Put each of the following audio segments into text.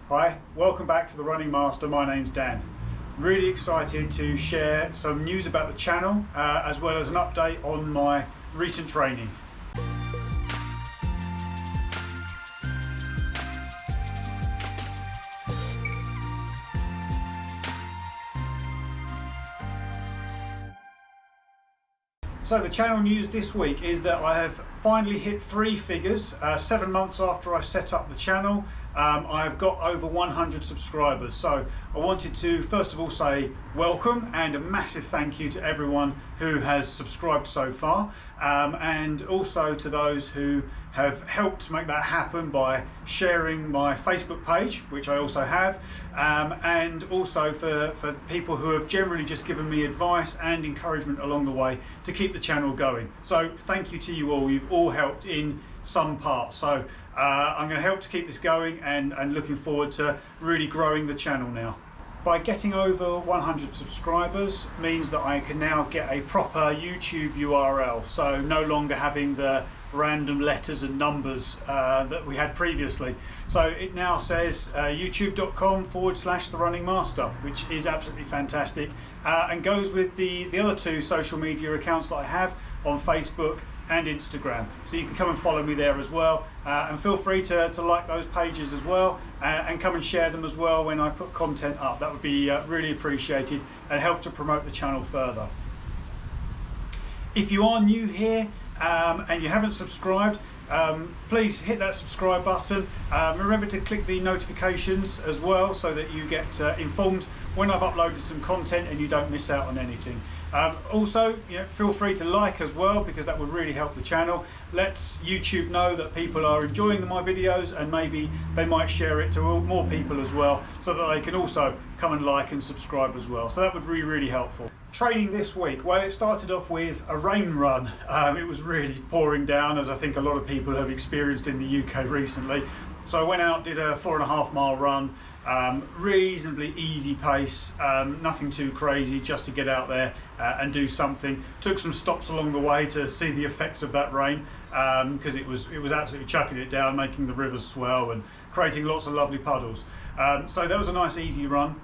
Hi, welcome back to the Running Master. My name's Dan. Really excited to share some news about the channel as well as an update on my recent training. So the channel news this week is that I have finally hit 3 figures. 7 months after I set up the channel, I've got over 100 subscribers. So I wanted to first of all say welcome and a massive thank you to everyone who has subscribed so far, and also to those who have helped make that happen by sharing my Facebook page, which I also have, and also for people who have generally just given me advice and encouragement along the way to keep the channel going. So thank you to you all. You've all helped in some part. So I'm going to help to keep this going and looking forward to really growing the channel now. By getting over 100 subscribers means that I can now get a proper YouTube URL, so no longer having the random letters and numbers that we had previously. So it now says youtube.com/The Running Master, which is absolutely fantastic, and goes with the other 2 social media accounts that I have on Facebook and Instagram. So you can come and follow me there as well, and feel free to like those pages as well, and come and share them as well when I put content up. That would be really appreciated and help to promote the channel further. If you are new here and you haven't subscribed, please hit that subscribe button. Remember to click the notifications as well so that you get informed when I've uploaded some content and you don't miss out on anything. Also, feel free to like as well, because that would really help the channel. Lets YouTube know that people are enjoying my videos, and maybe they might share it to more people as well, so that they can also come and like and subscribe as well. So that would be really helpful. Training this week, well, it started off with a rain run. It was really pouring down, as I think a lot of people have experienced in the UK recently. So I went out, did a 4.5 mile run, reasonably easy pace, nothing too crazy, just to get out there and do something. Took some stops along the way to see the effects of that rain, because it was absolutely chucking it down, making the rivers swell and creating lots of lovely puddles. So that was a nice easy run.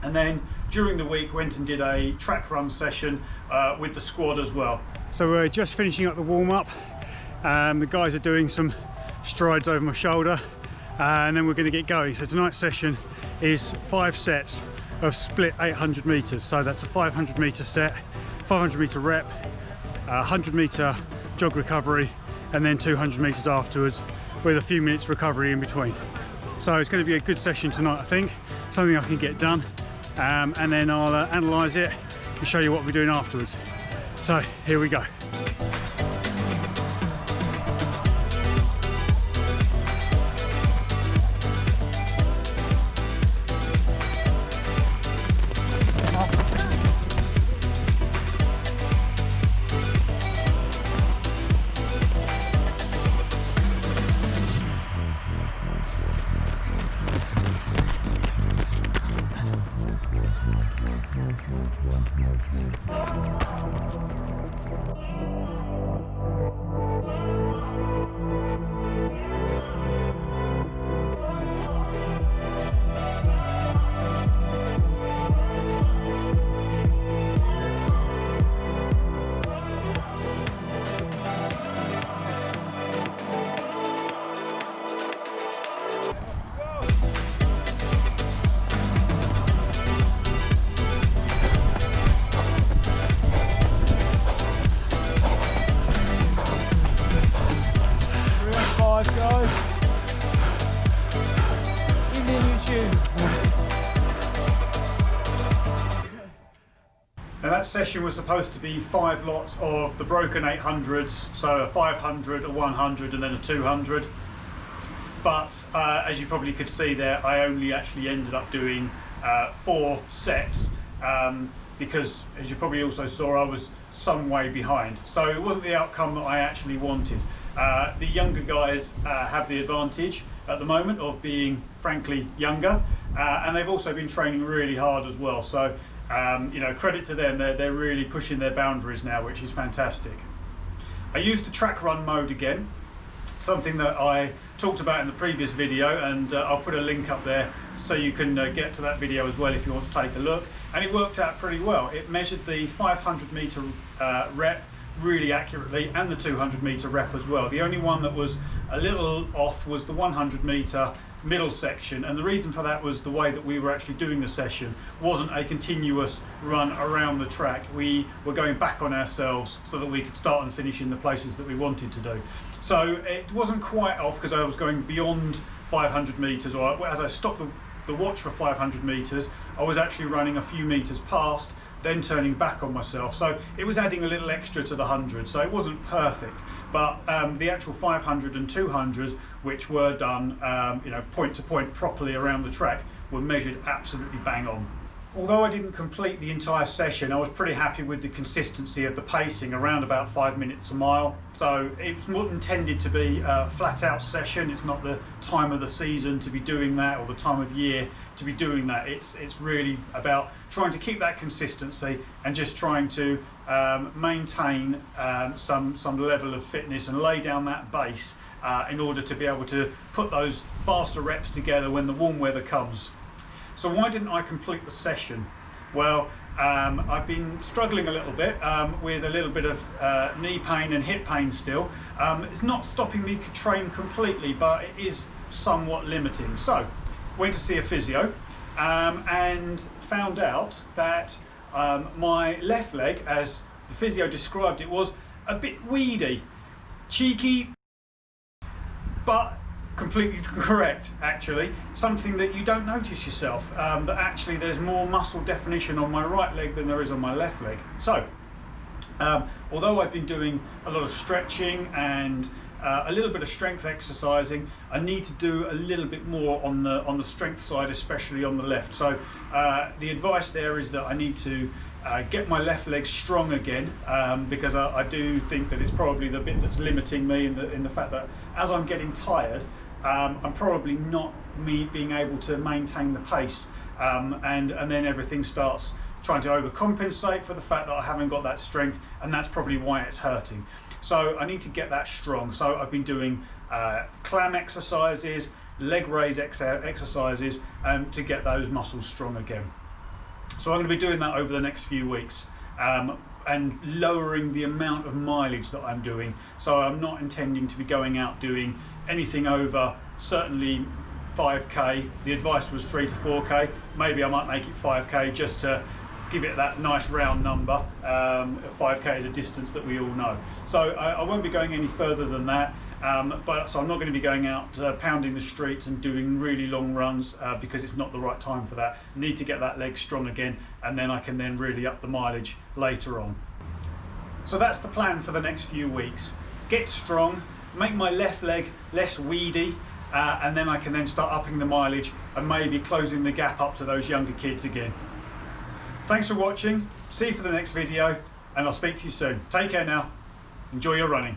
And then during the week went and did a track run session with the squad as well. So we're just finishing up the warm-up. The guys are doing some strides over my shoulder, and then we're going to get going. So tonight's session is 5 sets of split 800 meters. So that's a 500 meter set, 500 meter rep, 100 meter jog recovery, and then 200 meters afterwards with a few minutes recovery in between. So it's going to be a good session tonight, I think. Something I can get done, and then I'll analyze it and show you what we're doing afterwards. So here we go. Now that session was supposed to be 5 lots of the broken 800s, so a 500, a 100 and then a 200. But as you probably could see there, I only actually ended up doing 4 sets because, as you probably also saw, I was some way behind. So it wasn't the outcome that I actually wanted. The younger guys have the advantage at the moment of being, frankly, younger, and they've also been training really hard as well. So credit to them, they're really pushing their boundaries now, which is fantastic. I used the track run mode again. something that I talked about in the previous video, and I'll put a link up there so you can get to that video as well if you want to take a look. And it worked out pretty well. It measured the 500 meter rep really accurately, and the 200 meter rep as well. The only one that was a little off was the 100 meter middle section, and the reason for that was the way that we were actually doing the session wasn't a continuous run around the track. We were going back on ourselves so that we could start and finish in the places that we wanted to do. So it wasn't quite off because I was going beyond 500 meters, or as I stopped the watch for 500 meters, I was actually running a few meters past, then turning back on myself. So it was adding a little extra to the 100, so it wasn't perfect. But the actual 500 and 200s, which were done point to point properly around the track, were measured absolutely bang on. Although I didn't complete the entire session, I was pretty happy with the consistency of the pacing, around about 5 minutes a mile. So it's not intended to be a flat out session. It's not the time of the season to be doing that, or the time of year to be doing that. It's really about trying to keep that consistency and just trying to maintain some level of fitness and lay down that base in order to be able to put those faster reps together when the warm weather comes. So why didn't I complete the session? Well, I've been struggling a little bit with a little bit of knee pain and hip pain still. It's not stopping me to train completely, but it is somewhat limiting. So went to see a physio and found out that my left leg, as the physio described it, was a bit weedy, cheeky, but completely correct actually. Something that you don't notice yourself, that actually there's more muscle definition on my right leg than there is on my left leg. So although I've been doing a lot of stretching and a little bit of strength exercising, I need to do a little bit more on the strength side, especially on the left. So the advice there is that I need to get my left leg strong again, because I do think that it's probably the bit that's limiting me in the fact that as I'm getting tired, I'm probably not being able to maintain the pace, and then everything starts trying to overcompensate for the fact that I haven't got that strength, and that's probably why it's hurting. So I need to get that strong. So I've been doing clam exercises, leg raise exercises, to get those muscles strong again. So I'm going to be doing that over the next few weeks, and lowering the amount of mileage that I'm doing. So I'm not intending to be going out doing anything over certainly 5k. The advice was 3 to 4k. Maybe I might make it 5k just to give it that nice round number. 5k is a distance that we all know. So I won't be going any further than that. So I'm not going to be going out pounding the streets and doing really long runs, because it's not the right time for that. I need to get that leg strong again, and then I can then really up the mileage later on. So that's the plan for the next few weeks. Get strong, make my left leg less weedy, and then I can then start upping the mileage and maybe closing the gap up to those younger kids again. Thanks for watching. See you for the next video, and I'll speak to you soon. Take care now. Enjoy your running.